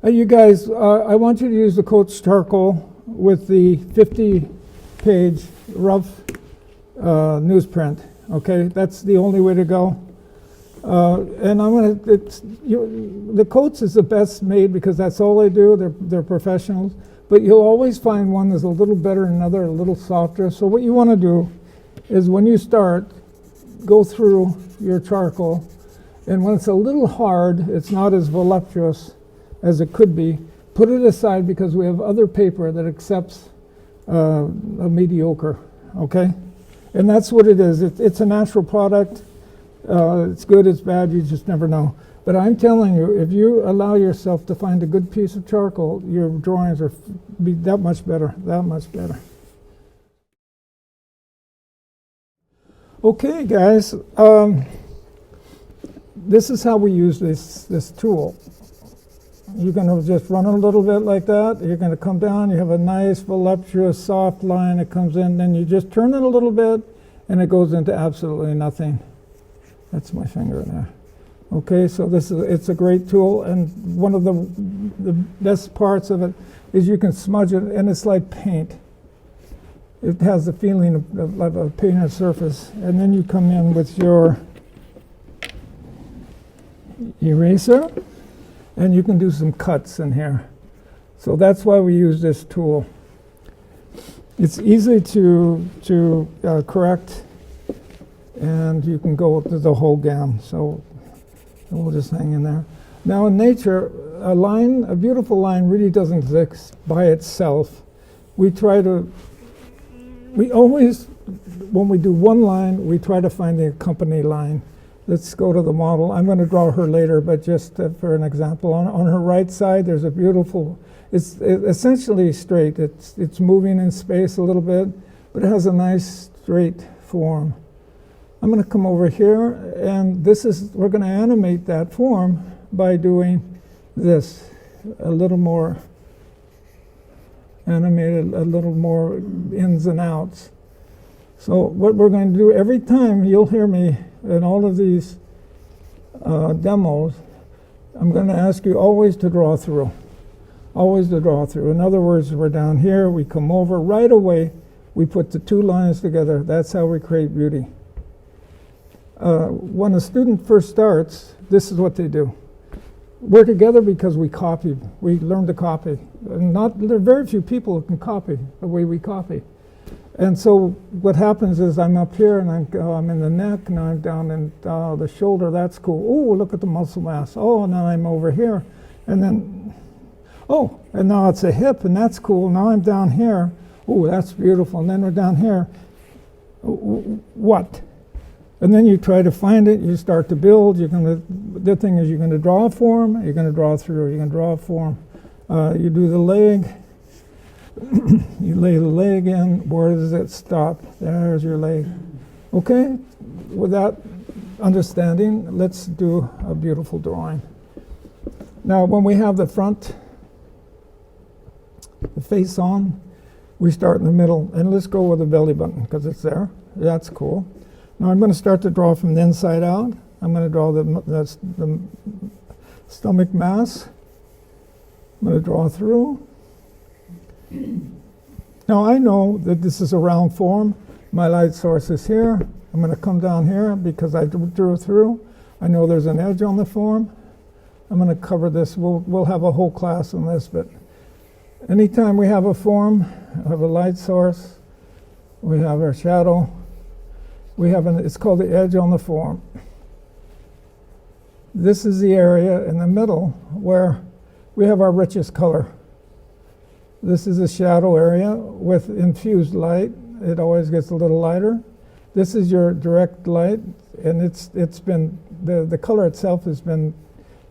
You guys, I want you to use the Coats charcoal with the 50-page rough newsprint. Okay, that's the only way to go. And the Coats is the best made because that's all they do. They're professionals. But you'll always find one that's a little better than another, a little softer. So what you want to do is when you start, go through your charcoal. And when it's a little hard, it's not as voluptuous as it could be. Put it aside because we have other paper that accepts a mediocre, okay? And that's what it is. It's a natural product. It's good, it's bad, you just never know. But I'm telling you, if you allow yourself to find a good piece of charcoal, your drawings are be that much better, that much better. Okay, guys, this is how we use this tool. You're going to just run a little bit like that. You're going to come down. You have a nice, voluptuous, soft line that comes in. Then you just turn it a little bit, and it goes into absolutely nothing. That's my finger there. Okay, so it's a great tool, and one of the best parts of it is you can smudge it, and it's like paint. It has the feeling of a painted surface. And then you come in with your eraser, and you can do some cuts in here. So that's why we use this tool. It's easy to correct, and you can go to the whole gamut. So we'll just hang in there. Now in nature, a beautiful line really doesn't exist by itself. We always, when we do one line, we try to find the accompanying line. Let's go to the model. I'm going to draw her later, but just for an example, on her right side, there's a beautiful, it's essentially straight. It's moving in space a little bit, but it has a nice straight form. I'm going to come over here, and we're going to animate that form by doing this, a little more animated, a little more ins and outs. So what we're going to do every time, you'll hear me in all of these demos, I'm going to ask you always to draw through. Always to draw through. In other words, we're down here, we come over, right away, we put the two lines together. That's how we create beauty. When a student first starts, this is what they do. We're together because we copy. We learn to copy. And there are very few people who can copy the way we copy. And so what happens is I'm up here and I'm in the neck, now I'm down in the shoulder. That's cool. Oh, look at the muscle mass. Oh, now I'm over here. And then, oh, and now it's a hip, and that's cool. Now I'm down here. Oh, that's beautiful. And then we're down here. What? And then you try to find it, you start to build. The thing is, you're going to draw a form, you're going to draw through, you're going to draw a form. You do the leg, you lay the leg in. Where does it stop? There's your leg. Okay, with that understanding, let's do a beautiful drawing. Now, when we have the front, the face on, we start in the middle. And let's go with the belly button, because it's there. That's cool. Now I'm going to start to draw from the inside out. I'm going to draw the stomach mass. I'm going to draw through. Now I know that this is a round form. My light source is here. I'm going to come down here because I drew through. I know there's an edge on the form. I'm going to cover this. We'll have a whole class on this, but anytime we have a form, we have a light source, we have our shadow, it's called the edge on the form. This is the area in the middle where we have our richest color. This is a shadow area with infused light. It always gets a little lighter. This is your direct light, and it's been, the color itself has been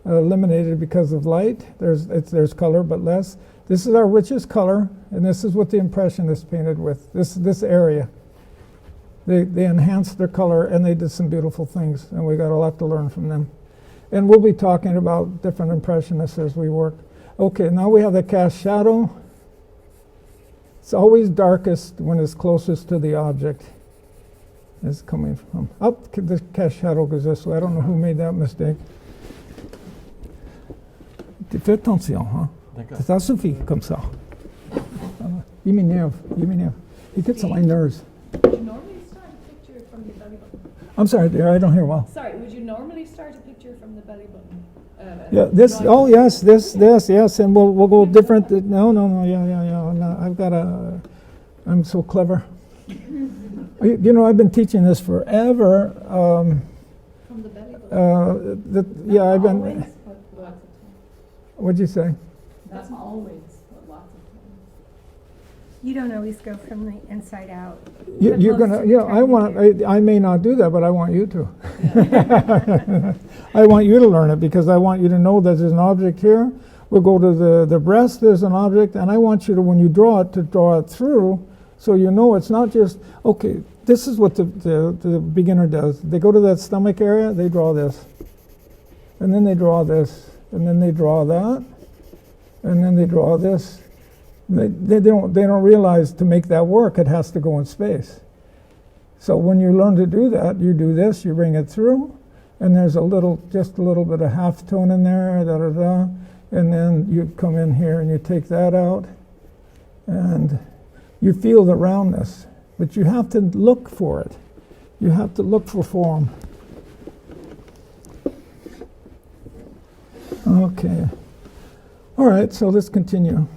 eliminated because of light. There's color, but less. This is our richest color, and this is what the Impressionists painted with, this area. They enhanced their color, and they did some beautiful things, and we got a lot to learn from them. And we'll be talking about different Impressionists as we work. Okay, now we have the cast shadow. It's always darkest when it's closest to the object. It's coming from up. The cast shadow goes this way. I don't know who made that mistake. Tu fais attention, hein? Ça suffit comme ça. Il m'énerve. He gets on my nerves. Would you normally start a picture from the belly button? I'm sorry, dear, I don't hear well. Sorry, would you normally start a picture from the belly button? Yeah, this. drawing? Oh, yes, yes, and we'll go different. No, yeah. No, I've got a. I'm so clever. You know, I've been teaching this forever. From the belly button? Yeah, I've been. Always, but lots of time. What'd you say? That's always, but lots of time. You don't always go from the inside out. You're most gonna. of the Yeah, time I you want. do. I may not do that, but I want you to. I want you to learn it because I want you to know that there's an object here. We'll go to the breast. There's an object, and I want you to, when you draw it, to draw it through, so you know it's not just okay. This is what the beginner does. They go to that stomach area. They draw this, and then they draw this, and then they draw that, and then they draw this. They don't realize to make that work, it has to go in space. So when you learn to do that, you do this, you bring it through, and there's just a little bit of half tone in there, and then you come in here and you take that out, and you feel the roundness, but you have to look for it. You have to look for form. Okay. All right, so let's continue.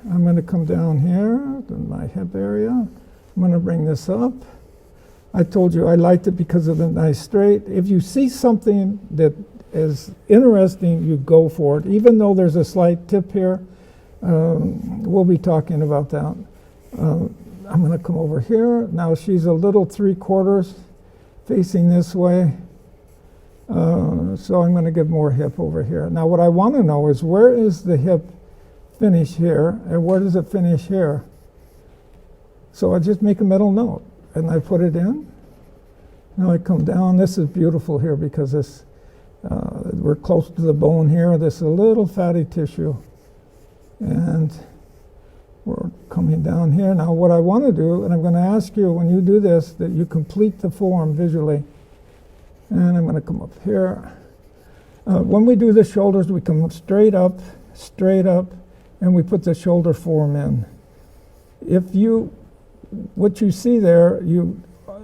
I'm going to come down here to my hip area. I'm going to bring this up. I told you I liked it because of the nice straight. If you see something that is interesting, you go for it. Even though there's a slight tip here, we'll be talking about that. I'm going to come over here. Now she's a little 3/4 facing this way. So I'm going to give more hip over here. Now what I want to know is where is the hip finish here, and where does it finish here? So I just make a middle note, and I put it in. Now I come down. This is beautiful here because this we're close to the bone here. This is a little fatty tissue, and we're coming down here. Now what I want to do, and I'm going to ask you when you do this, that you complete the form visually. And I'm going to come up here. When we do the shoulders, we come straight up, and we put the shoulder form in. What you see there,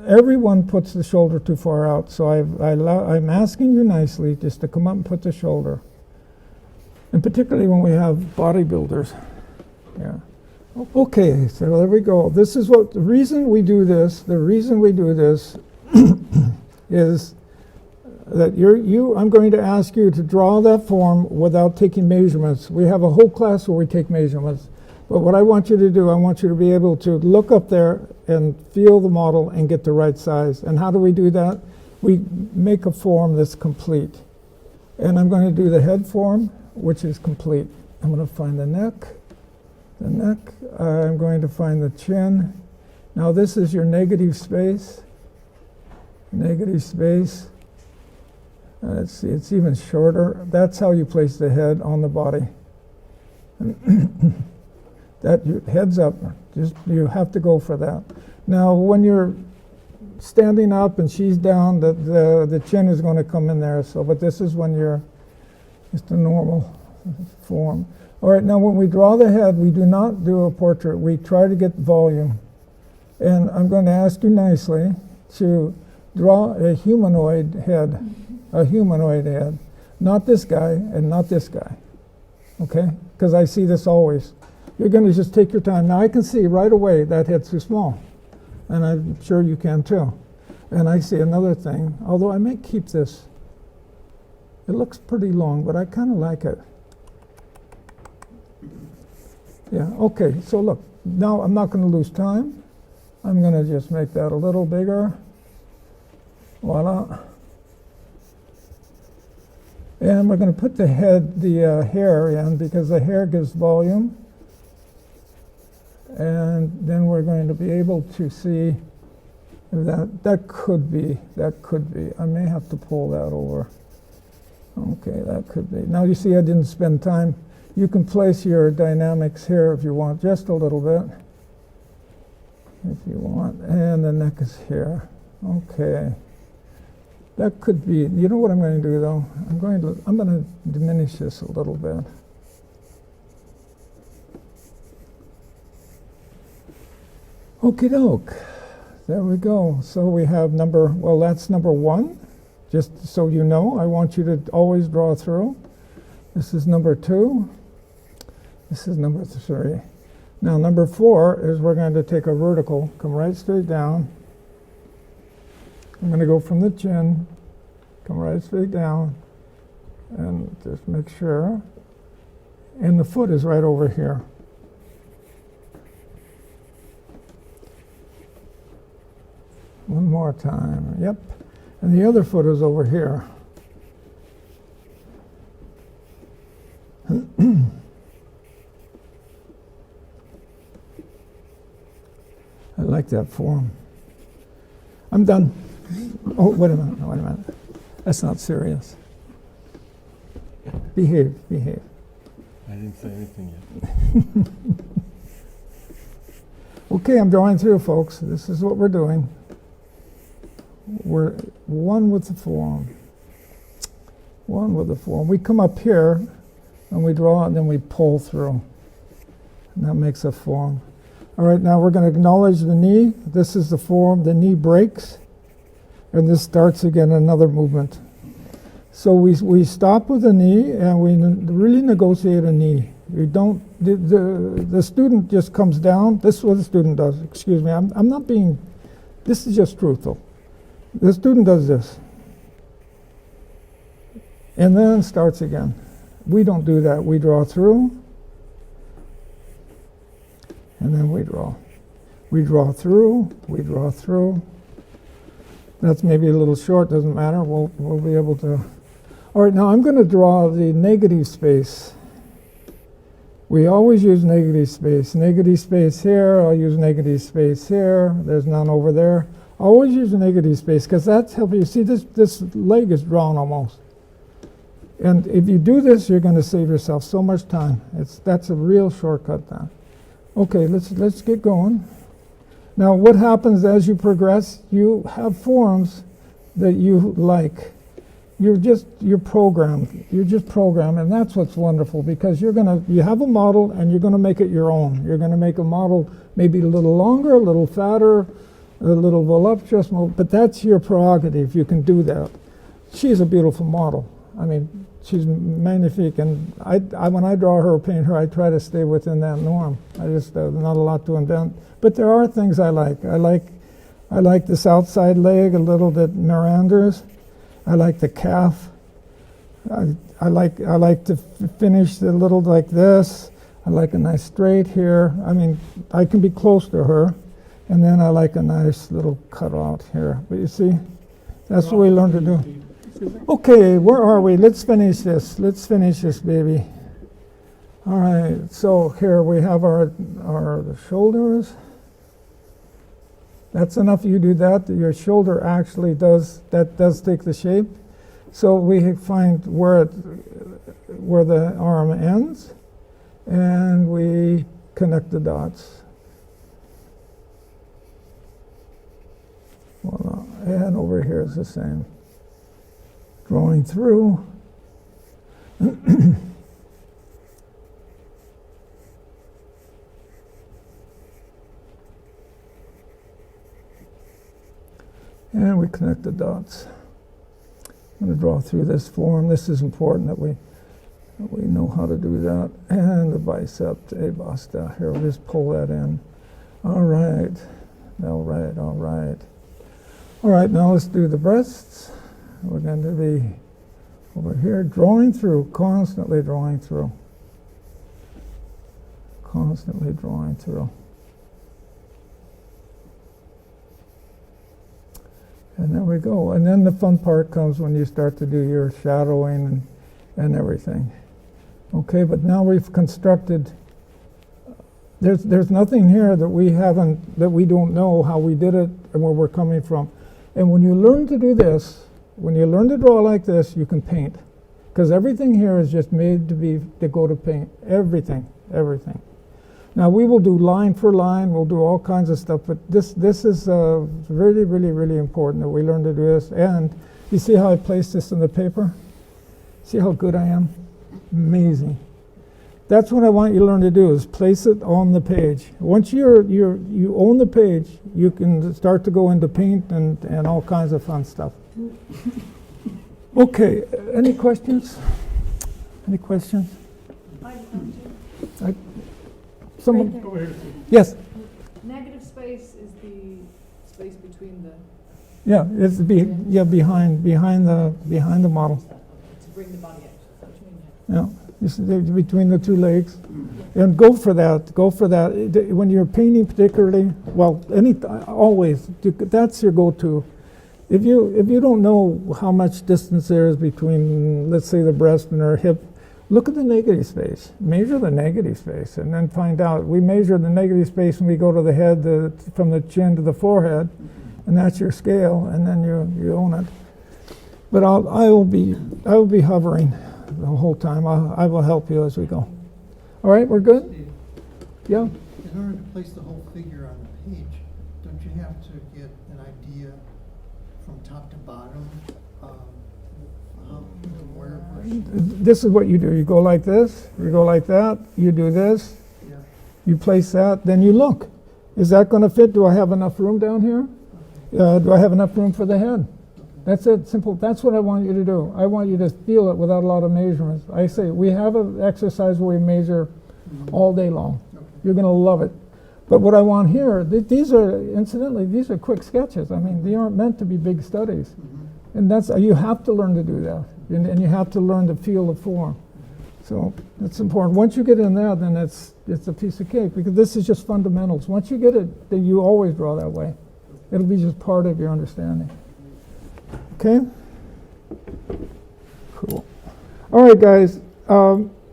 everyone puts the shoulder too far out. So I'm asking you nicely just to come up and put the shoulder. And particularly when we have bodybuilders. Yeah. Okay, so there we go. This is the reason we do this is that I'm going to ask you to draw that form without taking measurements. We have a whole class where we take measurements. But what I want you to do, I want you to be able to look up there and feel the model and get the right size. And how do we do that? We make a form that's complete. And I'm going to do the head form, which is complete. I'm going to find the neck. I'm going to find the chin. Now this is your negative space. Let's see, it's even shorter. That's how you place the head on the body. Heads up, you have to go for that. Now when you're standing up and she's down, the chin is going to come in there. But this is when you're just a normal form. All right, now when we draw the head, we do not do a portrait. We try to get volume. And I'm going to ask you nicely to draw a humanoid head. Not this guy and not this guy. Okay? Because I see this always. You're going to just take your time. Now I can see right away that head's too small. And I'm sure you can too. And I see another thing, although I may keep this. It looks pretty long, but I kind of like it. Yeah, okay, so look, now I'm not going to lose time. I'm going to just make that a little bigger. Voila. And we're going to put the hair in because the hair gives volume. And then we're going to be able to see that could be. I may have to pull that over. Okay, that could be. Now you see I didn't spend time. You can place your dynamics here if you want, just a little bit, if you want. And the neck is here. Okay. That could be. You know what I'm going to do though? I'm going to diminish this a little bit. Okie doke. There we go. So we have that's number 1. Just so you know, I want you to always draw through. This is number 2. This is number 3. Now number 4 is we're going to take a vertical, come right straight down. I'm going to go from the chin, come right straight down, and just make sure. And the foot is right over here. One more time. Yep. And the other foot is over here. I like that form. I'm done. Oh, wait a minute. That's not serious. Behave. I didn't say anything yet. Okay, I'm drawing through, folks. This is what we're doing. We're one with the form. We come up here and we draw and then we pull through. And that makes a form. All right, now we're going to acknowledge the knee. This is the form. The knee breaks. And this starts again another movement. So we stop with the knee and we really negotiate a knee. You don't, the student just comes down. This is what the student does. Excuse me, I'm not being, this is just truthful. The student does this. And then starts again. We don't do that. We draw through. And then we draw. We draw through. That's maybe a little short, doesn't matter. We'll be able to. All right, now I'm going to draw the negative space. We always use negative space. Negative space here, I'll use negative space here. There's none over there. Always use a negative space because that's helpful. You see, this leg is drawn almost. And if you do this, you're going to save yourself so much time. That's a real shortcut then. Okay, let's get going. Now, what happens as you progress? You have forms that you like. You're programmed. You're just programmed, and that's what's wonderful because you have a model and you're going to make it your own. You're going to make a model maybe a little longer, a little fatter, a little voluptuous, but that's your prerogative. You can do that. She's a beautiful model. I mean, she's magnifique, and when I draw her or paint her, I try to stay within that norm. I just not a lot to invent, but there are things I like. I like this outside leg a little that meanders. I like the calf. I like to finish the little like this. I like a nice straight here. I mean, I can be close to her, and then I like a nice little cutout here. But you see, that's what we learn to do. Okay, where are we? Let's finish this. Let's finish this, baby. All right, so here we have our shoulders. That's enough. You do that. Your shoulder actually does take the shape. So we find where the arm ends, and we connect the dots. Voila. And over here is the same. Drawing through. And we connect the dots. I'm going to draw through this form. This is important that we know how to do that. And the bicep, basta. Here, we'll just pull that in. All right. All right, now let's do the breasts. We're going to be over here, drawing through, constantly drawing through. And there we go. And then the fun part comes when you start to do your shadowing and everything. Okay, but now we've constructed, there's nothing here that we don't know how we did it and where we're coming from. And when you learn to do this, when you learn to draw like this, you can paint. Because everything here is just made to go to paint. Everything. Now we will do line for line, we'll do all kinds of stuff, but this is really, really, really important that we learn to do this. And you see how I placed this in the paper? See how good I am? Amazing. That's what I want you to learn to do, is place it on the page. Once you own the page, you can start to go into paint and all kinds of fun stuff. Okay, any questions? Any questions? Someone? Right Go ahead. Yes. Negative space is the space between the, Yeah, it's behind the model. to bring the body up, that's what you mean. Yeah, it's between the two legs, and go for that. Go for that when you're painting, particularly. Well, always that's your go-to. If you don't know how much distance there is between, let's say, the breast and her hip, look at the negative space. Measure the negative space, and then find out. We measure the negative space when we go to the head, from the chin to the forehead, and that's your scale, and then you own it. But I will be hovering the whole time. I will help you as we go. All right, we're good? Steve, Yeah? in order to place the whole figure on the page, don't you have to get an idea from top to bottom where? This is what you do. You go like this, you go like that, you do this, Yeah. you place that, then you look. Is that going to fit? Do I have enough room down here? Do I have enough room for the head? That's it, simple. That's what I want you to do. I want you to feel it without a lot of measurements. I say, we have an exercise where we measure all day long. Okay. You're going to love it. But what I want here, these are quick sketches. I mean, they aren't meant to be big studies. Mm-hmm. And that's, you have to learn to do that. And you have to learn to feel the form. So that's important. Once you get in there, then it's a piece of cake, because this is just fundamentals. Once you get it, then you always draw that way. It'll be just part of your understanding. Okay? Cool. All right, guys.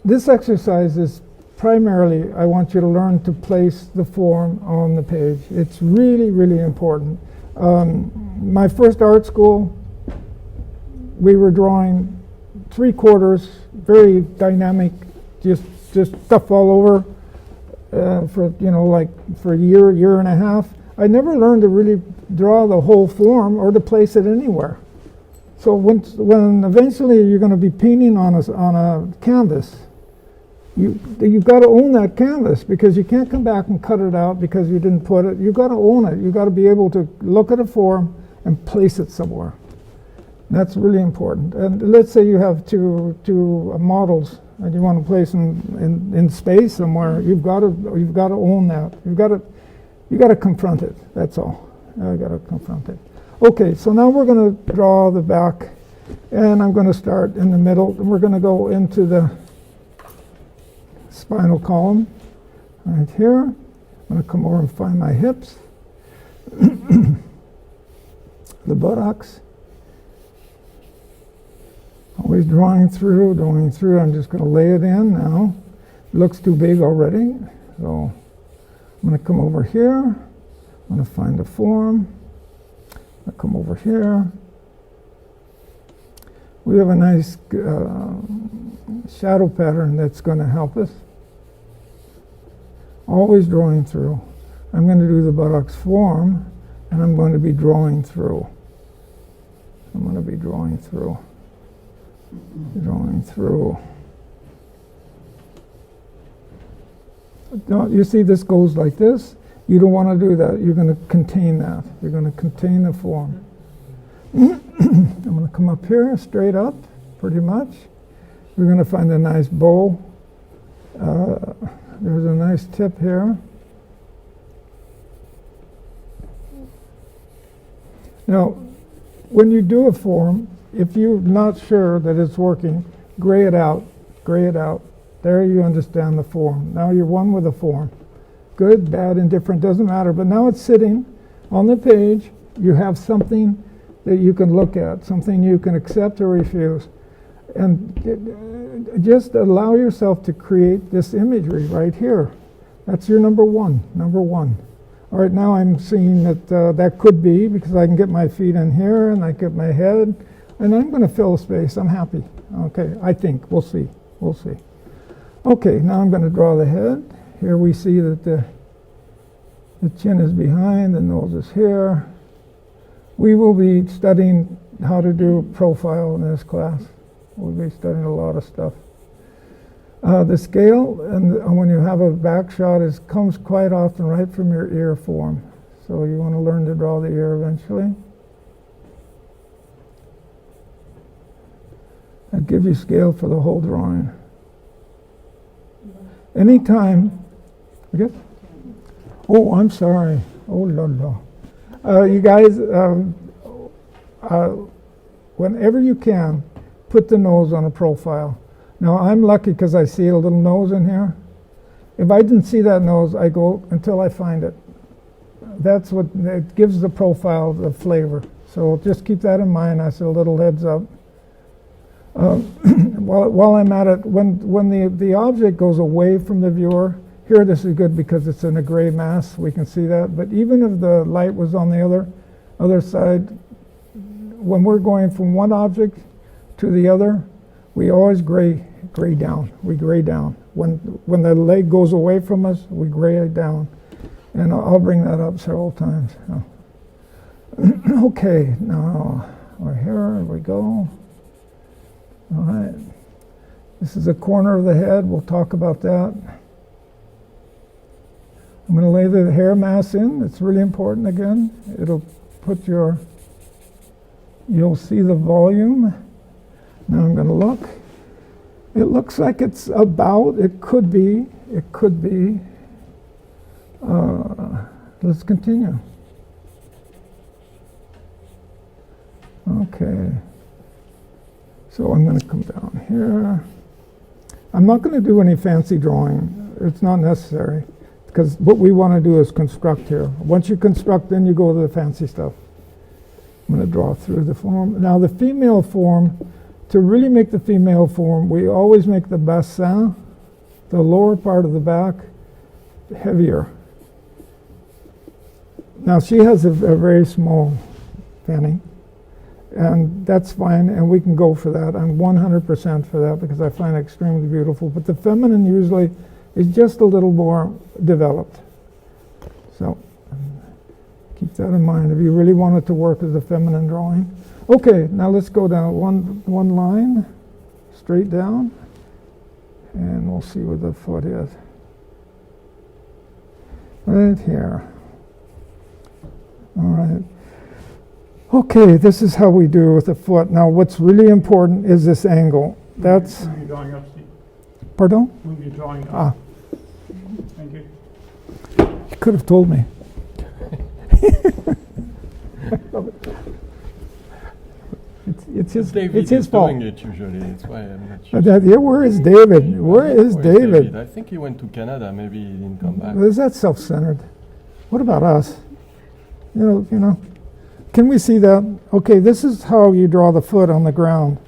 This exercise is primarily, I want you to learn to place the form on the page. It's really, really important. My first art school, we were drawing 3/4, very dynamic, just stuff all over for a year and a half. I never learned to really draw the whole form or to place it anywhere. So when eventually you're going to be painting on a canvas, you've got to own that canvas, because you can't come back and cut it out because you didn't put it. You've got to own it. You've got to be able to look at a form and place it somewhere. That's really important. And let's say you have two models and you want to place them in space somewhere. You've got to own that. You've got to confront it. That's all. I've got to confront it. Okay, so now we're going to draw the back, and I'm going to start in the middle, and we're going to go into the spinal column right here. I'm going to come over and find my hips, the buttocks. Always drawing through. I'm just going to lay it in now. It looks too big already, so I'm going to come over here. I'm going to find the form. I'll come over here. We have a nice shadow pattern that's going to help us. Always drawing through. I'm going to do the buttocks form, and I'm going to be drawing through. I'm going to be drawing through. Drawing through. You see, this goes like this. You don't want to do that. You're going to contain that. You're going to contain the form. I'm going to come up here, straight up, pretty much. We're going to find a nice bow. There's a nice tip here. Now, when you do a form, if you're not sure that it's working, gray it out. Gray it out. There you understand the form. Now you're one with the form. Good, bad, indifferent, doesn't matter. But now it's sitting on the page. You have something that you can look at, something you can accept or refuse. And just allow yourself to create this imagery right here. That's your number one. All right, now I'm seeing that that could be, because I can get my feet in here and I get my head, and I'm going to fill the space. I'm happy. Okay, I think. We'll see. Okay, now I'm going to draw the head. Here we see that the chin is behind, the nose is here. We will be studying how to do profile in this class. We'll be studying a lot of stuff. The scale, and when you have a back shot, comes quite often right from your ear form. So you want to learn to draw the ear eventually. I'll give you scale for the whole drawing. Anytime, okay? Oh, I'm sorry. Oh, la la. You guys, whenever you can, put the nose on a profile. Now, I'm lucky because I see a little nose in here. If I didn't see that nose, I go until I find it. That's what it gives the profile the flavor. So just keep that in mind. That's a little heads up. While I'm at it, when the object goes away from the viewer, here this is good because it's in a gray mass. We can see that. But even if the light was on the other side, when we're going from one object to the other, we always gray down. We gray down. When the leg goes away from us, we gray it down. And I'll bring that up several times. Okay, now we're here. We go. All right. This is a corner of the head. We'll talk about that. I'm going to lay the hair mass in. It's really important again. It'll put you'll see the volume. Now I'm going to look. It looks like it could be. Let's continue. Okay. So I'm going to come down here. I'm not going to do any fancy drawing. It's not necessary because what we want to do is construct here. Once you construct, then you go to the fancy stuff. I'm going to draw through the form. Now the female form, to really make the female form, we always make the bassin, the lower part of the back, heavier. Now she has a very small fanny. And that's fine, and we can go for that. I'm 100% for that because I find it extremely beautiful. But the feminine usually is just a little more developed. So keep that in mind if you really want it to work as a feminine drawing. Okay, now let's go down one line, straight down, and we'll see where the foot is. Right here. All right. Okay, this is how we do with the foot. Now, what's really important is this angle. That's... Move your drawing up, Steve. Pardon? Move your drawing up. Thank you. You could have told me. It's his fault. Doing it usually. That's why I'm not sure. Yeah, where is David? Where is David? I think he went to Canada. Maybe he didn't come back. Is that self-centered? What about us? You know. Can we see that? Okay, this is how you draw the foot on the ground.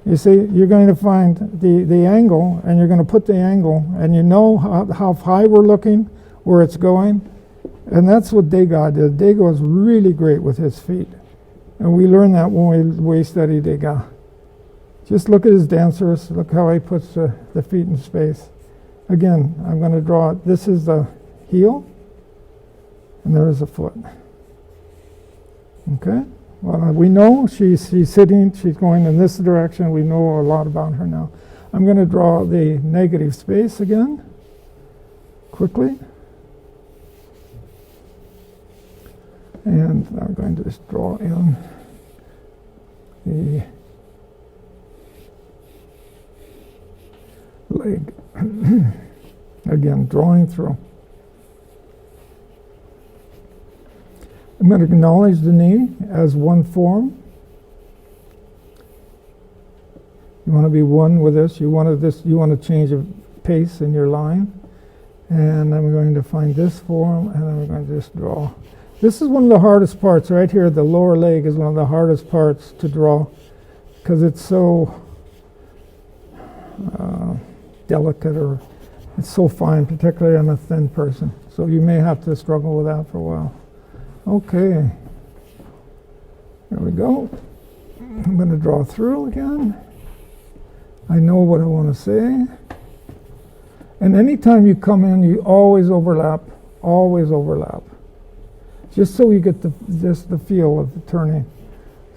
You see, you're going to find the angle, and you're going to put the angle, and you know how high we're looking, where it's going. And that's what Degas did. Degas was really great with his feet. And we learned that when we studied Degas. Just look at his dancers. Look how he puts the feet in space. Again, I'm going to draw it. This is the heel, and there is the foot. Okay, well, we know she's sitting, she's going in this direction. We know a lot about her now. I'm going to draw the negative space again, quickly. And I'm going to just draw in the leg. Again, drawing through. I'm going to acknowledge the knee as one form. You want to be one with this. You want to change a pace in your line. And I'm going to find this form, and I'm going to just draw. This is one of the hardest parts right here. The lower leg is one of the hardest parts to draw because it's so delicate, or it's so fine, particularly on a thin person. So you may have to struggle with that for a while. Okay, there we go. I'm going to draw through again. I know what I want to say. And anytime you come in, you always overlap, just so you get the feel of the turning.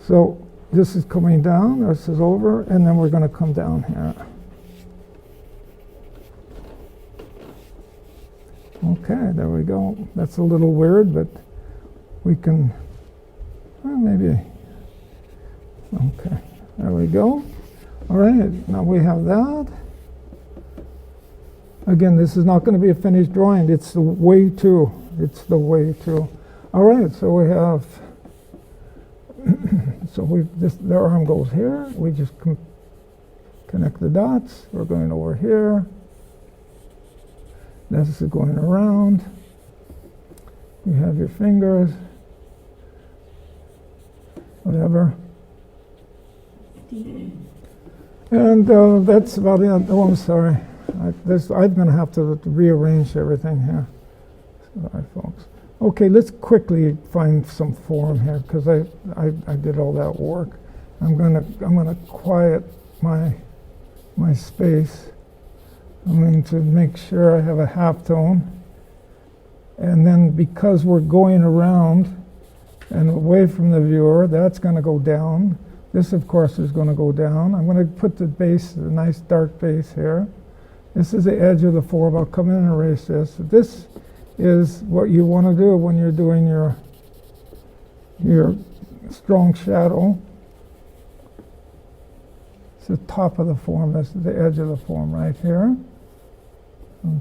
So this is coming down, this is over, and then we're going to come down here. Okay, there we go. That's a little weird, but we can, well, maybe. Okay, there we go. All right, now we have that. Again, this is not going to be a finished drawing. It's the way to. It's the way to. All right, so we have, so their arm goes here. We just connect the dots. We're going over here. This is going around. You have your fingers. Whatever. And that's about it. Oh, I'm sorry. I'm going to have to rearrange everything here. Sorry, folks. Okay, let's quickly find some form here because I did all that work. I'm gonna quiet my space. I'm going to make sure I have a halftone. And then because we're going around and away from the viewer, that's going to go down. This, of course, is going to go down. I'm going to put the base, the nice dark base here. This is the edge of the form. I'll come in and erase this. This is what you want to do when you're doing your strong shadow. It's the top of the form. That's the edge of the form right here.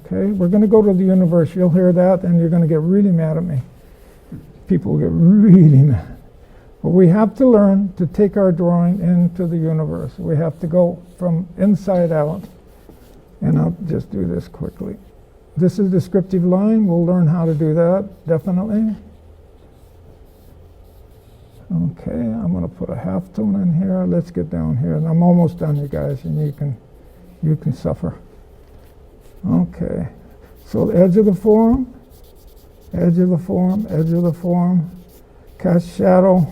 Okay, we're going to go to the universe. You'll hear that, and you're going to get really mad at me. People will get really mad. But we have to learn to take our drawing into the universe. We have to go from inside out. And I'll just do this quickly. This is descriptive line. We'll learn how to do that, definitely. Okay, I'm going to put a halftone in here. Let's get down here. And I'm almost done, you guys, and you can suffer. Okay, so the edge of the form, edge of the form, edge of the form, cast shadow.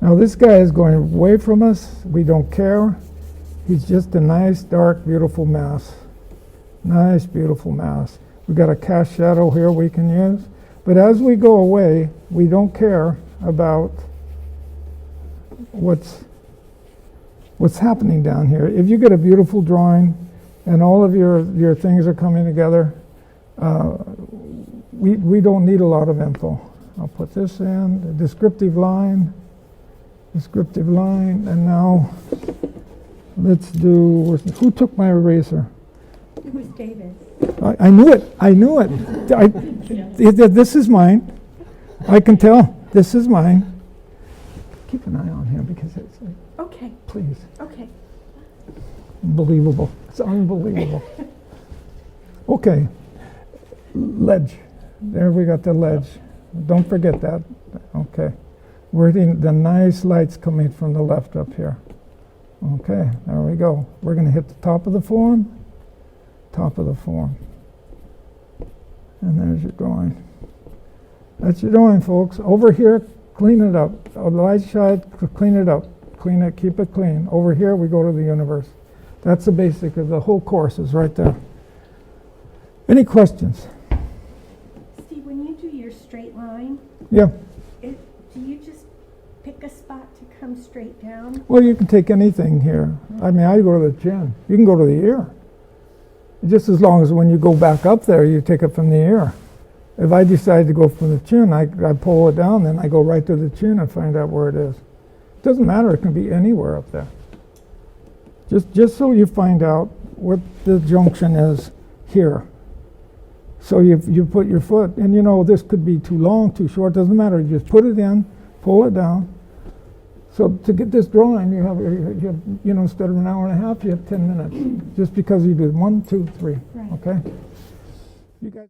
Now this guy is going away from us. We don't care. He's just a nice, dark, beautiful mass. Nice, beautiful mass. We've got a cast shadow here we can use. But as we go away, we don't care about what's happening down here. If you get a beautiful drawing and all of your things are coming together, we don't need a lot of info. I'll put this in, the descriptive line, and now let's do, who took my eraser? It was David. I knew it. This is mine. I can tell. This is mine. Keep an eye on him because it's, Okay, please. okay. Unbelievable. It's unbelievable. Okay. Ledge. There we got the ledge. Don't forget that. Okay. We're getting the nice lights coming from the left up here. Okay, there we go. We're going to hit the top of the form. Top of the form. And there's your drawing. That's your drawing, folks. Over here, clean it up. On the light side, clean it up. Clean it, keep it clean. Over here, we go to the universe. That's the basic of the whole course is right there. Any questions? Steve, when you do your straight line, Yeah. do you just pick a spot to come straight down? Well, you can take anything here. I mean, I go to the chin. You can go to the ear. Just as long as when you go back up there, you take it from the ear. If I decide to go from the chin, I pull it down, then I go right to the chin and find out where it is. It doesn't matter. It can be anywhere up there. Just so you find out what the junction is here. So you put your foot, and you know this could be too long, too short, doesn't matter. You just put it in, pull it down. So to get this drawing, you have instead of an hour and a half, you have 10 minutes. Just because you do 1, 2, 3. Right. Okay? You guys.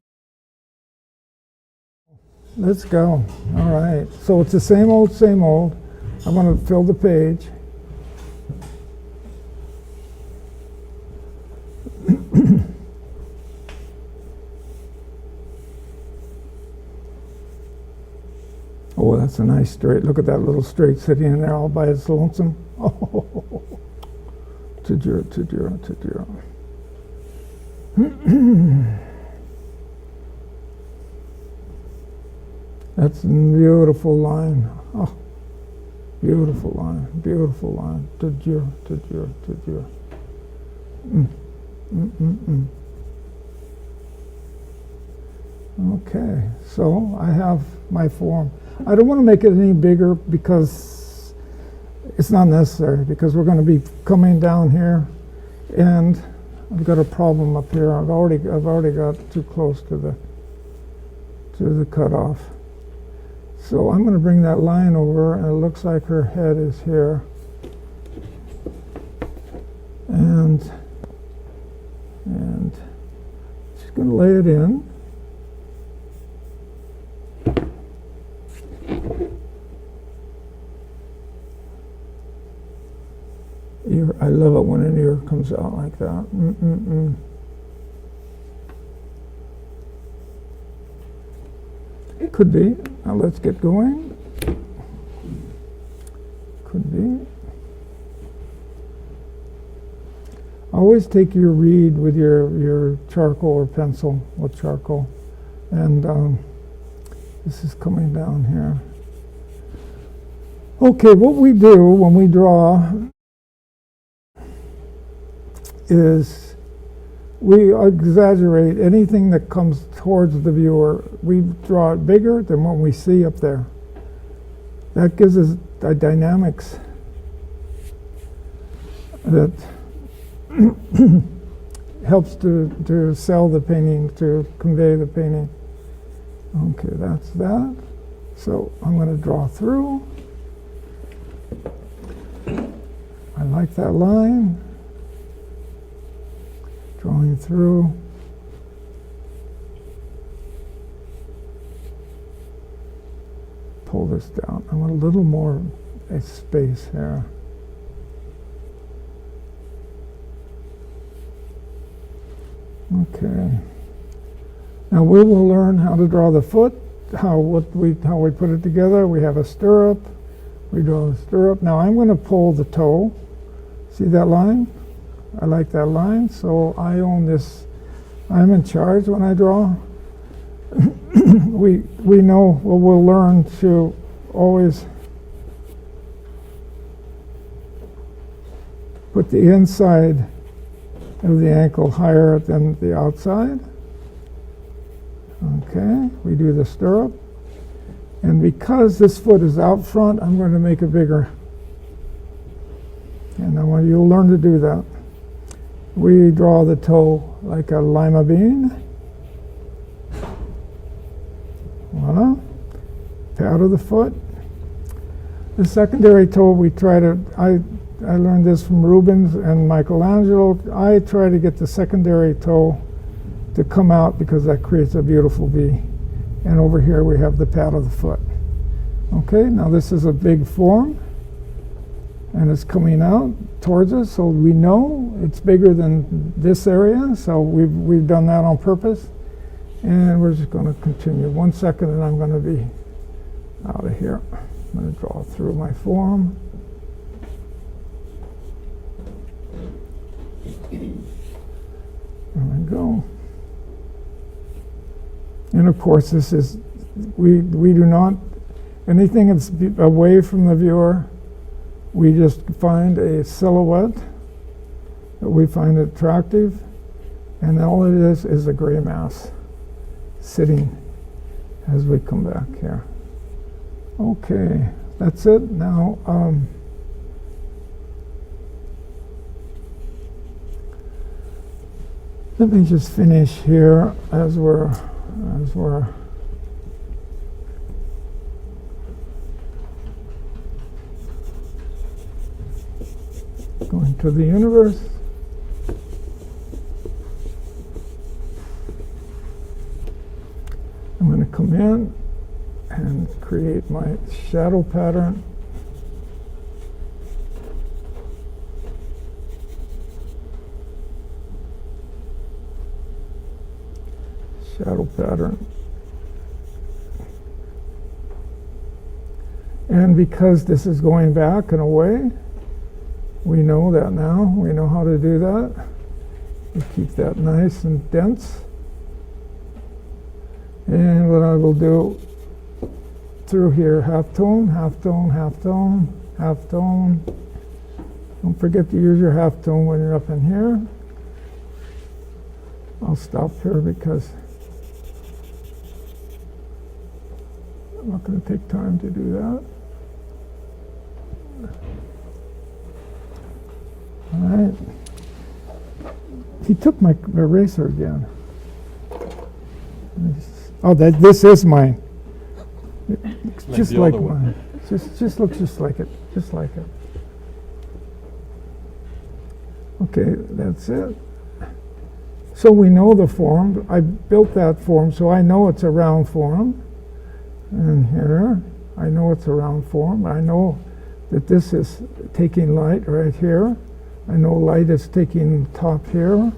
Let's go. All right. So it's the same old, same old. I'm going to fill the page. Oh, that's a nice straight. Look at that little straight sitting in there all by its lonesome. Oh, to That's a beautiful line. Oh, beautiful line, beautiful line. Okay, so I have my form. I don't want to make it any bigger because it's not necessary, because we're going to be coming down here, and I've got a problem up here. I've already got too close to the cutoff. So I'm going to bring that line over, and it looks like her head is here. And she's going to lay it in. Ear, I love it when an ear comes out like that. It could be. Now let's get going. Could be. Always take your reed with your charcoal or pencil with charcoal. And this is coming down here. Okay, what we do when we draw is we exaggerate anything that comes towards the viewer. We draw it bigger than what we see up there. That gives us a dynamics that helps to sell the painting, to convey the painting. Okay, that's that. So I'm going to draw through. I like that line. Drawing through. Pull this down. I want a little more space here. Okay. Now we will learn how to draw the foot, how we put it together. We have a stirrup. We draw a stirrup. Now I'm going to pull the toe. See that line? I like that line, so I own this. I'm in charge when I draw. we know, well, we'll learn to always put the inside of the ankle higher than the outside. Okay, we do the stirrup. And because this foot is out front, I'm going to make it bigger. And you'll learn to do that. We draw the toe like a lima bean. Voila. Pad of the foot. The secondary toe, we try to, I learned this from Rubens and Michelangelo. I try to get the secondary toe to come out because that creates a beautiful V. And over here we have the pad of the foot. Okay, now this is a big form. And it's coming out towards us, so we know it's bigger than this area, so we've done that on purpose. And we're just going to continue. 1 second and I'm going to be out of here. I'm going to draw through my form. There we go. And of course this is, we do not, anything that's away from the viewer, we just find a silhouette that we find attractive, and all it is a gray mass sitting as we come back here. Okay, that's it. Now, let me just finish here as we're going to the universe. I'm going to come in and create my shadow pattern. Shadow pattern. And because this is going back and away, we know that now. We know how to do that. We keep that nice and dense. And what I will do through here, half tone, half tone, half tone, half tone. Don't forget to use your half tone when you're up in here. I'll stop here because not going to take time to do that. All right. He took my eraser again. Oh, this is mine. Just the like other one. mine. Just looks just like it. Just like it. Okay, that's it. So we know the form. I built that form, so I know it's a round form. And here, I know it's a round form. I know that this is taking light right here. I know light is taking top here.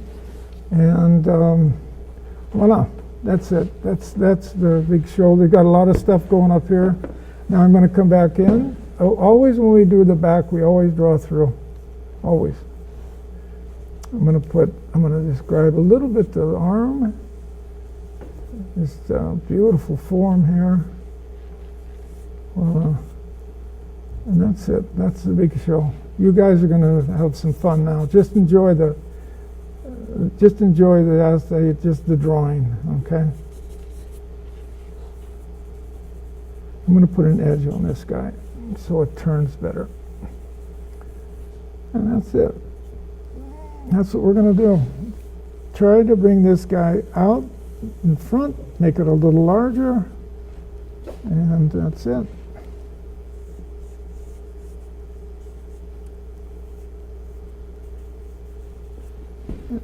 And voila, that's it. That's the big show. They've got a lot of stuff going up here. Now I'm going to come back in. Always when we do the back, we always draw through. Always. I'm going to describe a little bit the arm. This beautiful form here. And that's it. That's the big show. You guys are going to have some fun now. Just enjoy the essay, just the drawing, okay? I'm going to put an edge on this guy so it turns better. And that's it. That's what we're going to do. Try to bring this guy out in front, make it a little larger, and that's it.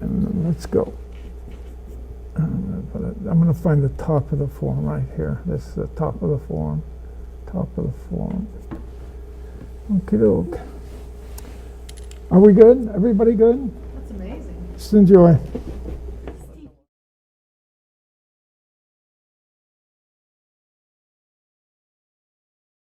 And let's go. I'm going to find the top of the form right here. This is the top of the form. Top of the form. Okie doke. Are we good? Everybody good? That's amazing. Just enjoy.